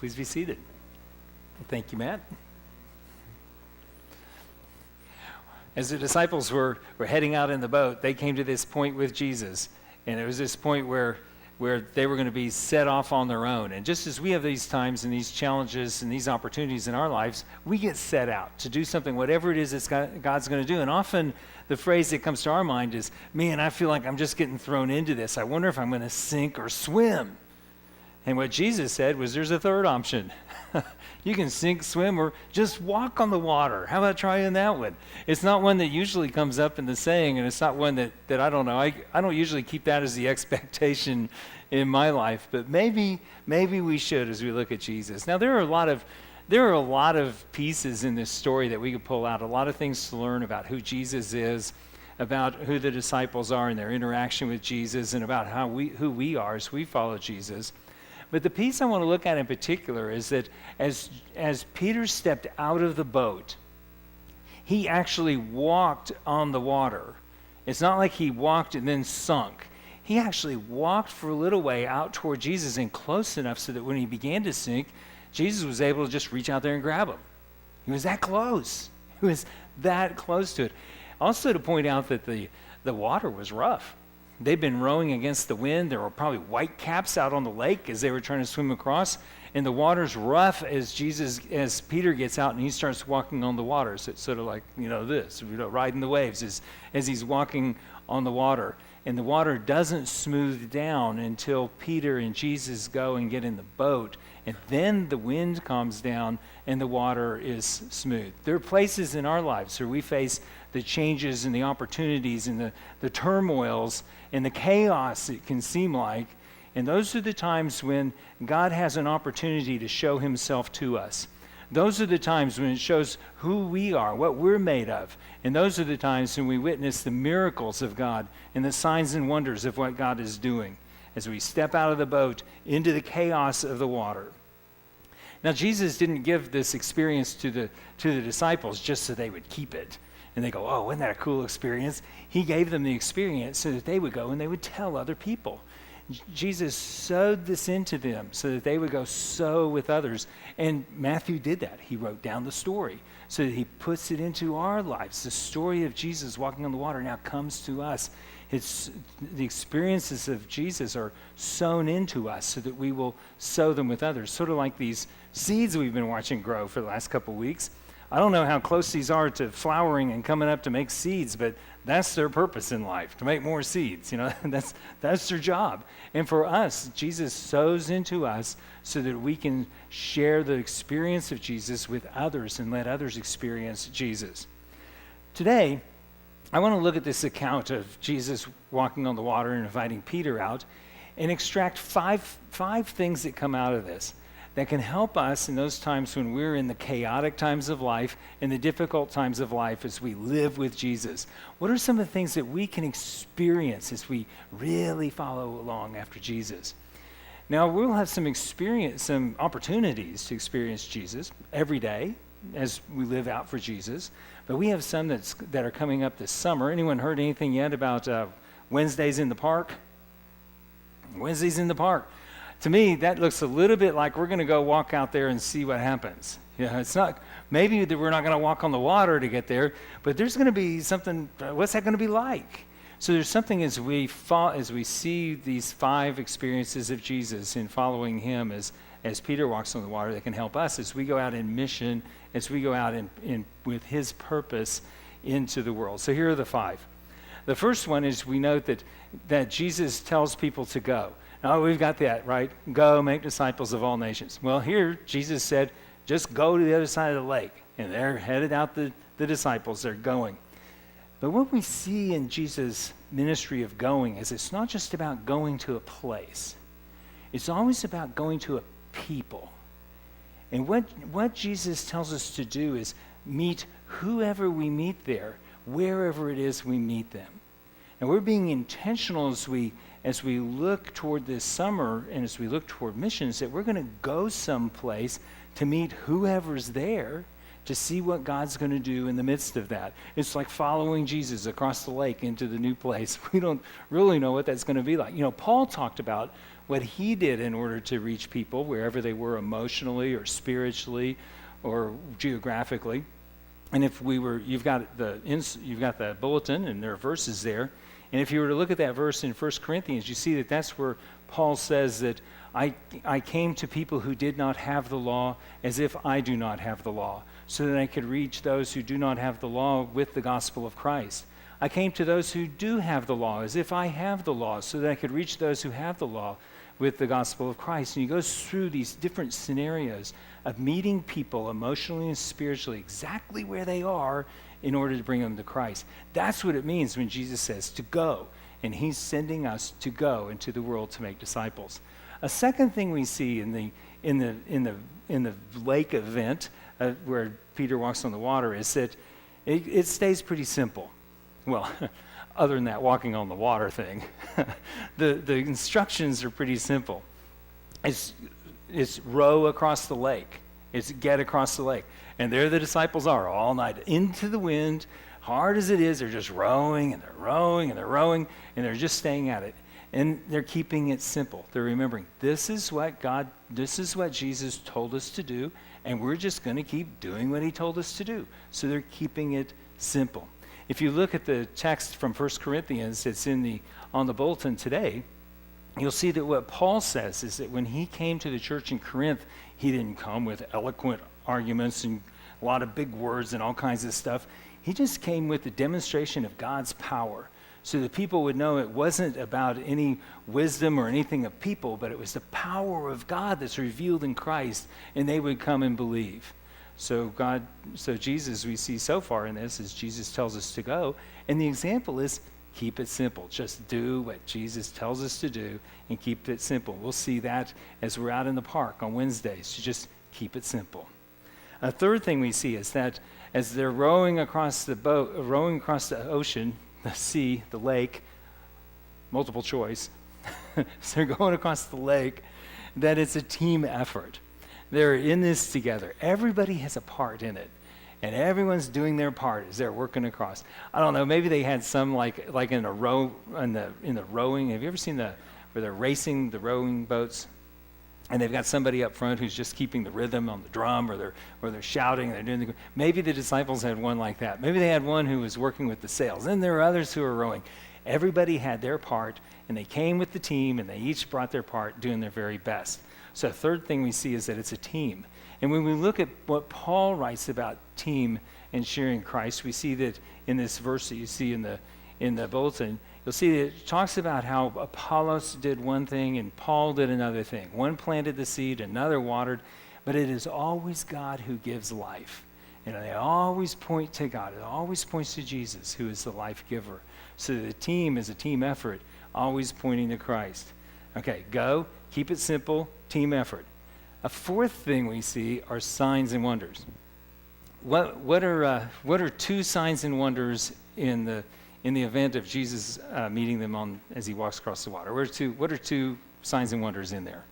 Please be seated. Thank you, Matt. As the disciples were heading out in the boat, they came to this point with Jesus. And it was this point where they were going to be set off on their own. And just as we have these times and these challenges and these opportunities in our lives, we get set out to do something, whatever it is that God's going to do. And often the phrase that comes to our mind is, man, I feel like I'm just getting thrown into this. I wonder if I'm going to sink or swim. And what Jesus said was there's a third option. You can sink, swim, or just walk on the water. How about trying that one? It's not one that usually comes up in the saying, and it's not one that I don't know. I don't usually keep that as the expectation in my life, but maybe we should as we look at Jesus. Now, there are a lot of pieces in this story that we could pull out, a lot of things to learn about who Jesus is, about who the disciples are and their interaction with Jesus, and about who we are as we follow Jesus. But the piece I want to look at in particular is that as Peter stepped out of the boat, he actually walked on the water. It's not like he walked and then sunk. He actually walked for a little way out toward Jesus and close enough so that when he began to sink, Jesus was able to just reach out there and grab him. He was that close. He was that close to it. Also to point out that the water was rough. They'd been rowing against the wind. There were probably white caps out on the lake as they were trying to swim across. And the water's rough as Peter gets out and he starts walking on the water. So it's sort of like, riding the waves as he's walking on the water. And the water doesn't smooth down until Peter and Jesus go and get in the boat. And then the wind calms down and the water is smooth. There are places in our lives where we face the changes and the opportunities and the turmoils and the chaos it can seem like. And those are the times when God has an opportunity to show himself to us. Those are the times when it shows who we are, what we're made of. And those are the times when we witness the miracles of God and the signs and wonders of what God is doing as we step out of the boat into the chaos of the water. Now, Jesus didn't give this experience to the disciples just so they would keep it. And they go, oh, wasn't that a cool experience? He gave them the experience so that they would go and they would tell other people. Jesus sowed this into them so that they would go sow with others. And Matthew did that. He wrote down the story so that he puts it into our lives. The story of Jesus walking on the water now comes to us. The experiences of Jesus are sown into us so that we will sow them with others. Sort of like these seeds we've been watching grow for the last couple of weeks. I don't know how close these are to flowering and coming up to make seeds, but that's their purpose in life, to make more seeds. That's their job. And for us, Jesus sows into us so that we can share the experience of Jesus with others and let others experience Jesus. Today, I want to look at this account of Jesus walking on the water and inviting Peter out and extract five things that come out of this that can help us in those times when we're in the chaotic times of life, in the difficult times of life as we live with Jesus. What are some of the things that we can experience as we really follow along after Jesus? Now, we'll have some opportunities to experience Jesus every day as we live out for Jesus, but we have some that are coming up this summer. Anyone heard anything yet about Wednesdays in the Park? Wednesdays in the Park. To me, that looks a little bit like we're going to go walk out there and see what happens. It's not, maybe that we're not going to walk on the water to get there, but there's going to be something, what's that going to be like? So there's something as we see these 5 experiences of Jesus in following him as Peter walks on the water that can help us as we go out in mission, as we go out in with his purpose into the world. So here are the 5. The first one is we note that Jesus tells people to go. Now, we've got that, right? Go, make disciples of all nations. Well, here, Jesus said, just go to the other side of the lake. And they're headed out, the disciples, they're going. But what we see in Jesus' ministry of going is it's not just about going to a place. It's always about going to a people. And what Jesus tells us to do is meet whoever we meet there, wherever it is we meet them. And we're being intentional as we look toward this summer and as we look toward missions, that we're going to go someplace to meet whoever's there, to see what God's going to do in the midst of that. It's like following Jesus across the lake into the new place. We don't really know what that's going to be like. Paul talked about what he did in order to reach people wherever they were emotionally or spiritually or geographically. And if you've got the bulletin and there are verses there. And if you were to look at that verse in 1 Corinthians, you see that that's where Paul says that I came to people who did not have the law as if I do not have the law, so that I could reach those who do not have the law with the gospel of Christ. I came to those who do have the law as if I have the law, so that I could reach those who have the law with the gospel of Christ. And he goes through these different scenarios of meeting people emotionally and spiritually exactly where they are in order to bring them to Christ. That's what it means when Jesus says to go, and he's sending us to go into the world to make disciples. A second thing we see in the lake event where Peter walks on the water is that it stays pretty simple. Well, other than that walking on the water thing, the instructions are pretty simple. It's row across the lake. It's get across the lake. And there the disciples are all night into the wind, hard as it is. They're just rowing and they're rowing and they're rowing and they're just staying at it. And they're keeping it simple. They're remembering this is what Jesus told us to do, and we're just going to keep doing what he told us to do. So they're keeping it simple. If you look at the text from 1 Corinthians, it's on the bulletin today, you'll see that what Paul says is that when he came to the church in Corinth, he didn't come with eloquent arguments and a lot of big words and all kinds of stuff. He just came with the demonstration of God's power, so that people would know it wasn't about any wisdom or anything of people, but it was the power of God that's revealed in Christ, and they would come and believe. So Jesus, we see so far in this, is Jesus tells us to go, and the example is keep it simple. Just do what Jesus tells us to do and keep it simple. We'll see that as we're out in the park on Wednesdays, so just keep it simple. A third thing we see is that as they're rowing across the ocean, the sea, the lake, multiple choice, so they're going across the lake, that it's a team effort. They're in this together. Everybody has a part in it, and everyone's doing their part as they're working across. I don't know, maybe they had some like in a row in the rowing. Have you ever seen where they're racing the rowing boats? And they've got somebody up front who's just keeping the rhythm on the drum, or they're shouting. They're doing maybe the disciples had one like that. Maybe they had one who was working with the sails. Then there were others who were rowing. Everybody had their part, and they came with the team, and they each brought their part, doing their very best. So the third thing we see is that it's a team. And when we look at what Paul writes about team and sharing Christ, we see that in this verse that you see in the bulletin, you'll see that it talks about how Apollos did one thing and Paul did another thing. One planted the seed, another watered, but it is always God who gives life. And they always point to God. It always points to Jesus, who is the life giver. So the team is a team effort, always pointing to Christ. Okay, go, keep it simple, team effort. A fourth thing we see are signs and wonders. What are two signs and wonders in the event of Jesus meeting them as he walks across the water? What are two signs and wonders in there?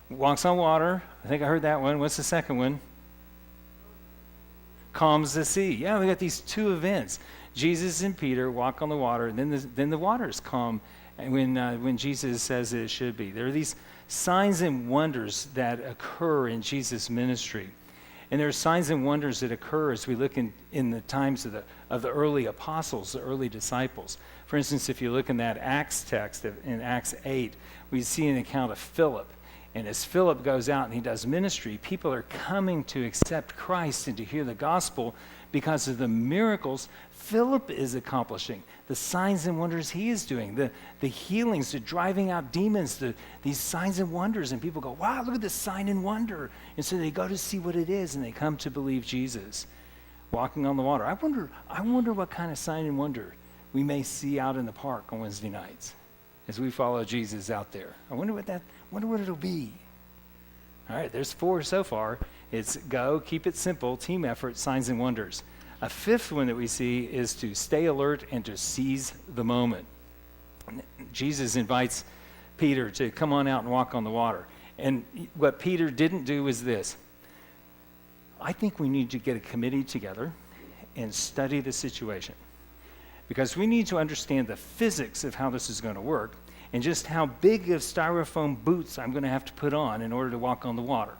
Walks on water. I think I heard that one. What's the second one? Calms the sea. Yeah, we got these two events. Jesus and Peter walk on the water, and then the water's calm when Jesus says that it should be. There are these signs and wonders that occur in Jesus' ministry. And there are signs and wonders that occur as we look in the times of the early apostles, the early disciples. For instance, if you look in that Acts text in Acts 8, we see an account of Philip. And as Philip goes out and he does ministry, people are coming to accept Christ and to hear the gospel because of the miracles Philip is accomplishing, the signs and wonders he is doing, the healings, the driving out demons, these signs and wonders. And people go, wow, look at this sign and wonder. And so they go to see what it is, and they come to believe Jesus, walking on the water. I wonder what kind of sign and wonder we may see out in the park on Wednesday nights as we follow Jesus out there. I wonder what it'll be. All right, there's 4 so far. It's go, keep it simple, team effort, signs and wonders. A fifth one that we see is to stay alert and to seize the moment. Jesus invites Peter to come on out and walk on the water. And what Peter didn't do is this. I think we need to get a committee together and study the situation, because we need to understand the physics of how this is going to work and just how big of styrofoam boots I'm going to have to put on in order to walk on the water.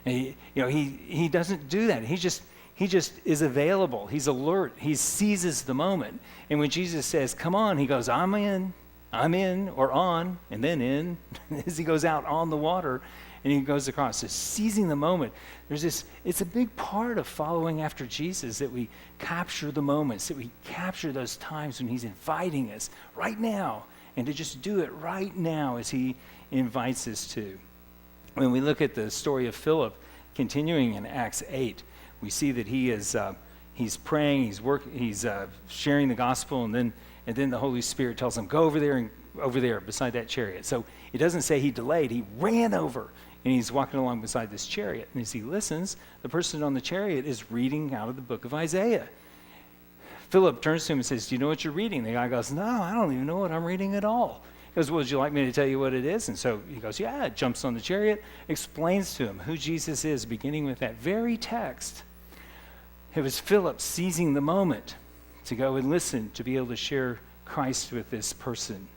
And he doesn't do that. He just is available. He's alert. He seizes the moment. And when Jesus says, come on, he goes, I'm in, or on, and then in, as he goes out on the water, and he goes across. So seizing the moment. It's a big part of following after Jesus, that we capture the moments, that we capture those times when he's inviting us right now, and to just do it right now as he invites us to. When we look at the story of Philip, continuing in Acts 8, we see that he's praying, he's sharing the gospel, and then the Holy Spirit tells him, go over there beside that chariot. So it doesn't say he delayed, he ran over, and he's walking along beside this chariot. And as he listens, the person on the chariot is reading out of the book of Isaiah. Philip turns to him and says, do you know what you're reading? The guy goes, no, I don't even know what I'm reading at all. He goes, well, would you like me to tell you what it is? And so he goes, yeah, jumps on the chariot, explains to him who Jesus is, beginning with that very text. It was Philip seizing the moment to go and listen, to be able to share Christ with this person.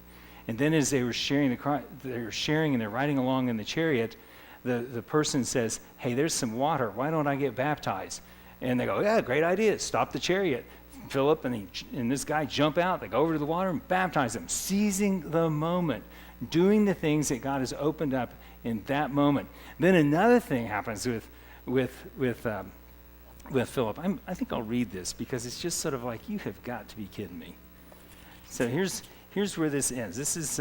And then as they were sharing and they're riding along in the chariot, the person says, hey, there's some water. Why don't I get baptized? And they go, yeah, great idea. Stop the chariot. Philip and this guy jump out. They go over to the water and baptize them, seizing the moment, doing the things that God has opened up in that moment. Then another thing happens with Philip. I think I'll read this because it's just sort of like, you have got to be kidding me. So here's where this ends. This is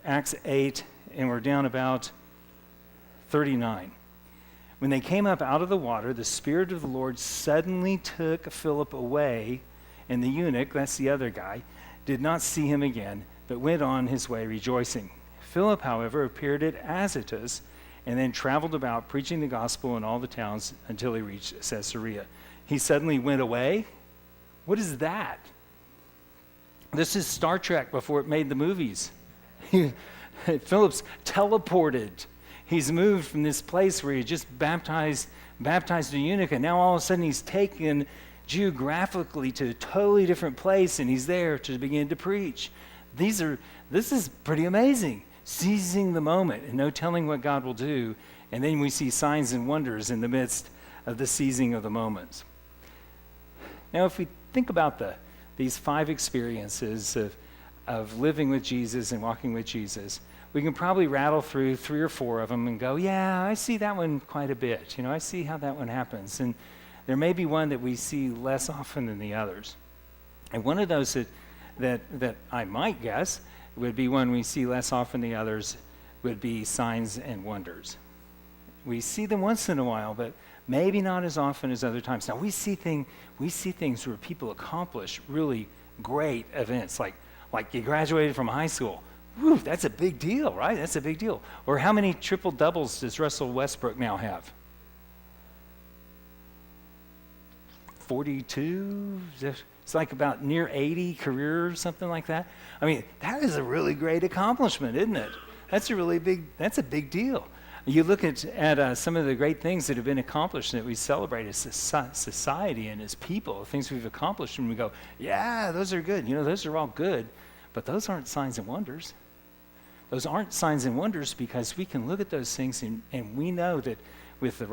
Acts 8, and we're down about 39. When they came up out of the water, the Spirit of the Lord suddenly took Philip away, and the eunuch, that's the other guy, did not see him again, but went on his way rejoicing. Philip, however, appeared at Azotus, and then traveled about preaching the gospel in all the towns until he reached Caesarea. He suddenly went away? What is that? This is Star Trek before it made the movies. Philip's teleported. He's moved from this place where he just baptized the eunuch, and now all of a sudden he's taken geographically to a totally different place, and he's there to begin to preach. This is pretty amazing. Seizing the moment and no telling what God will do, and then we see signs and wonders in the midst of the seizing of the moments. Now, if we think about these 5 experiences of living with Jesus and walking with Jesus, we can probably rattle through 3 or 4 of them and go, yeah, I see that one quite a bit. I see how that one happens. And there may be one that we see less often than the others. And one of those that I might guess would be one we see less often than the others would be signs and wonders. We see them once in a while, but maybe not as often as other times. Now, we see things where people accomplish really great events, like you graduated from high school. Whew, that's a big deal, right? That's a big deal. Or how many triple doubles does Russell Westbrook now have? 42? It's like about near 80 career or something like that. I mean, that is a really great accomplishment, isn't it? That's a big deal. You look at some of the great things that have been accomplished that we celebrate as society and as people, things we've accomplished, and we go, yeah, those are good. Those are all good, but those aren't signs and wonders. Those aren't signs and wonders because we can look at those things and we know that with the